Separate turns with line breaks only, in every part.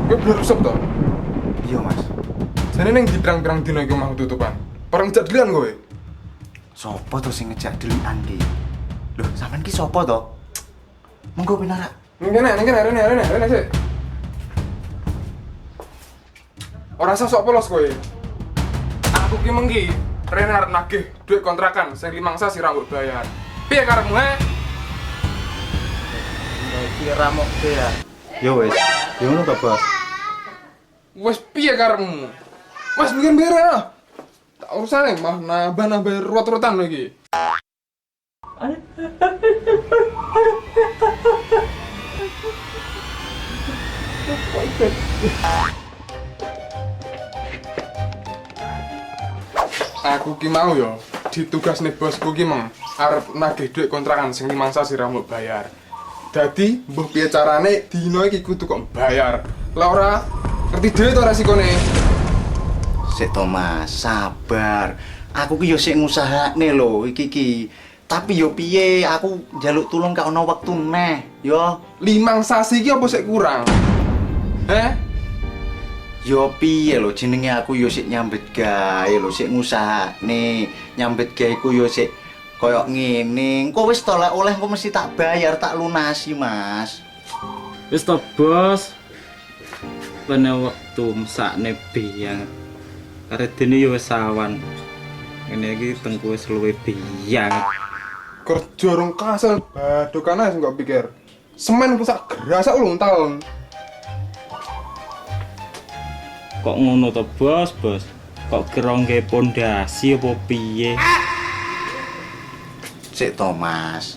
Kowe belum rusuh to?
Iya, Mas.
Jane ning di pirang-pirang dina iki omah tutupan. Perang jadlian kowe.
Sopo to sing ngejak delikan ki? Loh, sampean ki sopo to? Monggo pinara.
Ning rene sik. Ora usah sok polos kowe. Aku ki mengki rene arep nagih duit kontrakan sing 5 sasi ra mbok bayar. Piye karepmu he?
Iki ramok ya. Yo wis. Yo ngono to, Bos.
Wes piye karepmu? Mas bikin bera. Tak urusane mah nambah ruwet-ruwetan iki. Aku ki mau yo ditugasne bosku ki meng arep nagih dhuwit kontrakan sing 5 sasi ra mbok bayar. Dadi mbuh piye carane dina iki kudu kok bayar. Lah ora ngerti dhewe to resikone.
Sik to, Mas, sabar. Aku ki yo sik ngusahane lho iki. Tapi yo piye, aku njaluk tulung gak ono wektu neh, yo.
5 sasi ki apa sik kurang?
Yo piye lho jenenge aku yo sik nyambet gawe lho, sik ngusahane. Nyambet gaweku yo sik koyo ngene. Engko wis to lek oleh engko mesti tak bayar, tak lunasi, Mas.
Wis to, Bos. Pene wektu mesakne biyang. Karedene yo wis awan. Ngene iki tengku wis luwih biyang.
Kerja rong kasel badokan ae sing kok pikir. Semen ku sak gerasak ulung taun.
Kok ngono to, Bos? Kok kira nggae pondasi apa piye?
Sik to, Mas.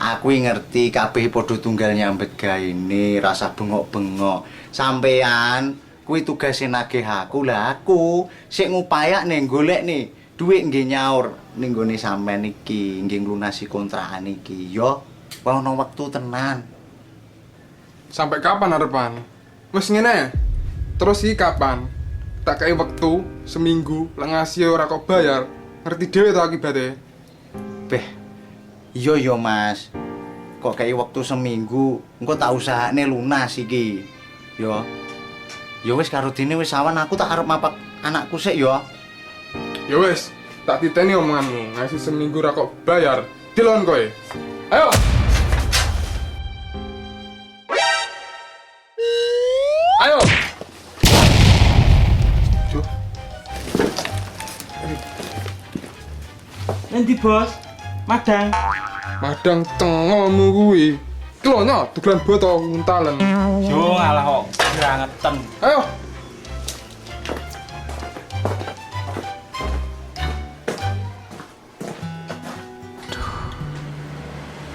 Aku ngerti kabeh padha tunggal nyambet gaene, rasa bengok-bengok. Sampean kuwi tugase nagih aku, lah aku sik ngupayakne golekne duit nggih nyaur ning gone sampean iki, nggih nglunasi kontrakan iki. Yo, ono wektu tenan.
Sampai kapan arepan? Wis ngene. Terus iki kapan? Tak kei wektu seminggu lek ngasih ora kok bayar. Ngerti dhewe to akibate.
Beh, iya yo, Mas. Kok kei wektu seminggu, engko tak usahane lunas iki. Yo. Yo wis karo dene wis awan aku tak arep mapak anakku sik yo.
Ya wis, tak titeni omonganmu. Ngasih seminggu ra kok bayar. Dilon kowe. Ayo. Ayo. Duh.
Endi, Bos? Madang.
Madang tengomu kuwi. Klonya dogelan boto untalen.
Yo ngalah kok grangetan.
Ayo.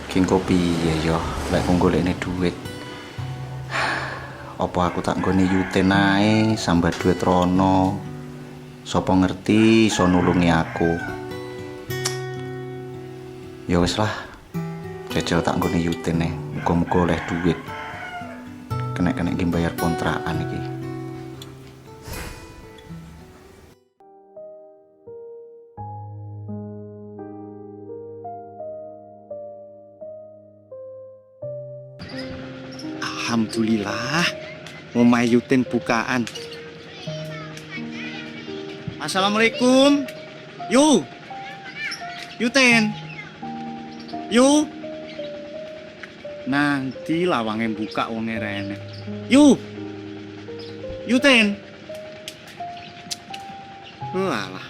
King kopi ya yo, lek kok golekne duit. Apa aku tak nggone yuten ae sambat duit rono. Sopo ngerti iso nulungi aku. Ya wis lah. Jajal tak nggone yuten e, muga-muga oleh duit. Kena-kena iki bayar kontrakan iki. Alhamdulillah, omah Yuten bukaan. Assalamualaikum. Yuten. Nanti lawange buka wonge rene. Yuten. Walah.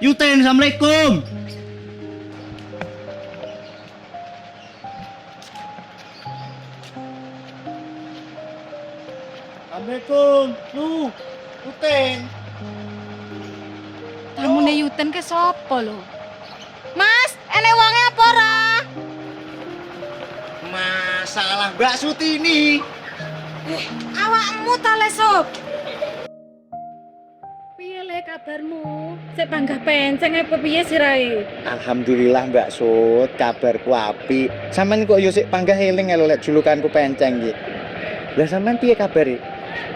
Yuten, assalamualaikum. Assalamualaikum, Yuten.
Tamune Yuten ke sapa lho? Mas, ene wonge apa ora?
Masalah Mbak Sutini.
Awakmu ta le Sob? Piye le kabarmu? Sik panggah penceng apa piye sirahe?
Alhamdulillah Mbak Sut, kabarku apik. Sampeyan kok yo sik panggah eling lho lek julukanku penceng iki. Lah sampean piye kabare?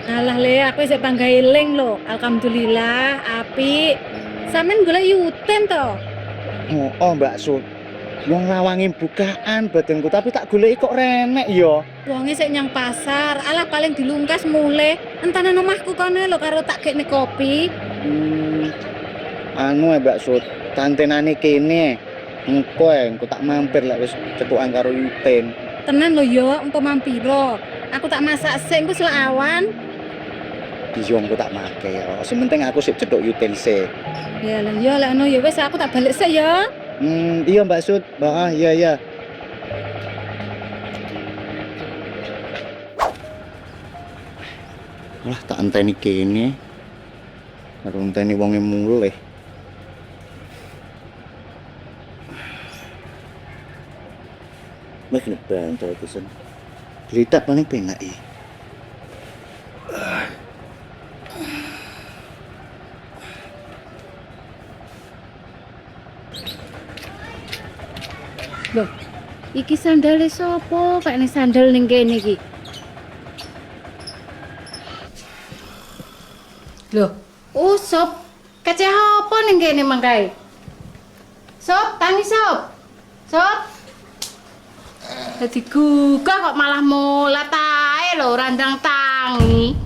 Alah le, aku sik panggah eling lho. Alhamdulillah apik. Sampeyan golek Yuten to?
Oh Mbak Sut. Wong lawangi bukaan badanku tapi tak goleki kok renek ya.
Wonge sik nyang pasar, alah paling dilungkas mule. Entane omahku kono lho karo tak gekne kopi.
Anu Mbak Sut, tantenane kene. Engko tak mampir lek wis cetukan karo Yutin.
Tenan lho ya, engko mampiro. Aku tak masak sik engko selawan.
Iya engko tak make ya. Sing penting aku sik cethuk Yutin sik.
Ya lho ya lek ngono ya wis aku tak balik sik ya.
Iya Mbak Sut. Iya. Wah, tak enteni kene. Karo enteni wonge mulih. Mek nek bantal pesen. Gelitak paling penak iki.
Loh, iki sandale sapa? Kayak ning sandal ning kene iki. Loh, Sop. Kece apa ning kene mangkae? Sop, tangi Sop. Sop. Dadi gugah kok malah mulat ae lho randang tangi.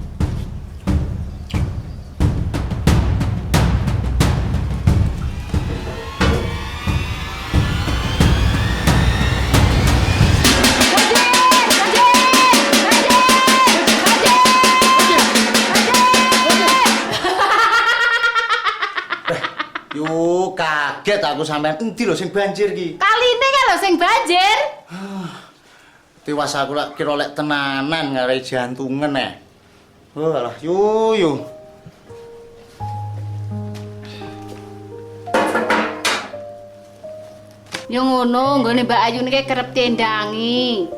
Yo kaget aku sampean endi lho sing banjir ki.
Kaline kan lho sing banjir.
Tiwas aku lak kira lek tenanan ngarai jantungan Walah yo.
Yo ngono, nggone Mbak Ayu niki kerep tendangi.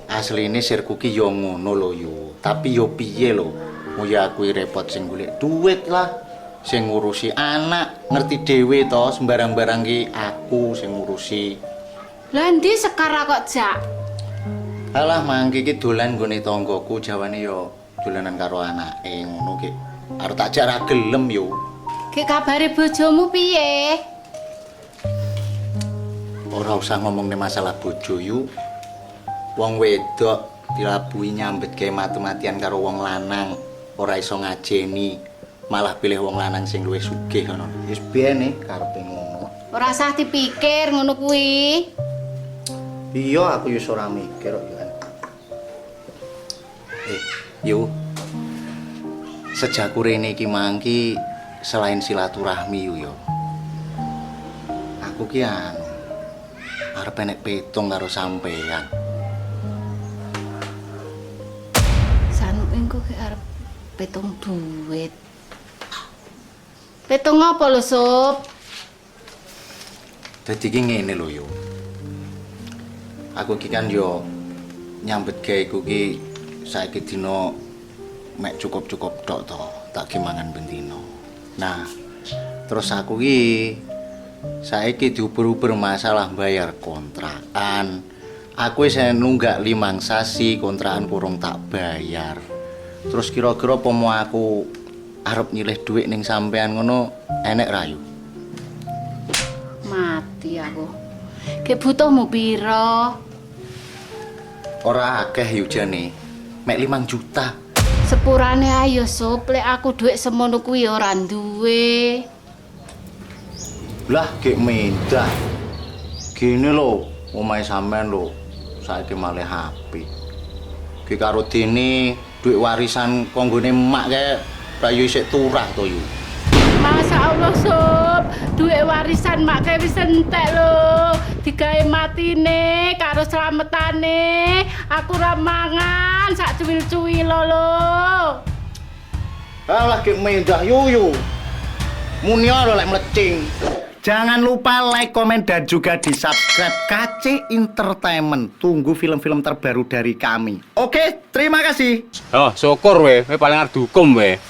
Asline sirku ki yo ngono lho yo. Tapi yo piye lho. Muya aku repot sing golek duit lah. Sing ngurusi anak, ngerti dhewe to, sembarang-barang ki aku sing ngurusi.
Lah ndi sekara kok jak?
Alah mangke iki dolan nggone tanggoku jawane yo dolanan karo anake ngono ki. Arep tak jak ra gelem yo.
Ki kabare bojomu piye?
Ora usah ngomongne masalah bojo yu. Wong wedok dilabuhi nyambet gawe mati-matian karo wong lanang, ora iso ngajeni. Malah pilih wong lanang sing luwih sugih ngono. Wis bene karepe ngono.
Ora usah dipikir ngono kuwi.
Iya aku wis ora mikir kok kan. Yu. Sejak rene iki mangki selain silaturahmi yu yo. Aku ki arep enek petung karo sampean.
Sanu engko ki arep petung duit. Petung apa lho, Sob?
Dadi ki ngene lho yo. Aku ki kan yo nyambet gaweku ki saiki dina mek cukup-cukup tok to, tak ki mangan bendino. Nah, terus aku ki saiki diuber-uber masalah bayar kontrakan. Aku wis nunggak 5 sasi kontrakan kurang tak bayar. Terus kira-kira apa mau aku arep nyilih duit ning sampean ngono enek rayu.
Mati aku. Ki butuhmu pira?
Ora akeh yo jane. Mek 5 juta.
Sepurane ayo, Sob. Lek aku duit semono kuwi ora duwe.
Lah gek minta. Gini lho, omahe sampean lho. Saiki malih HP. Ki karo dene duit warisan konggone emak kae rayu isik turah to yu.
Masya Allah, Sob. Duit warisan mak kae wis entek lho. Digawe matine karo slametane. Aku ra mangan sak cuwil-cuwil lho.
Alah gek mendah yu. Muni lho lek mlecing. Jangan lupa like, komen, dan juga di-subscribe KC Entertainment. Tunggu film-film terbaru dari kami. Oke, terima kasih.
Oh, syukur we paling arep dihukum we.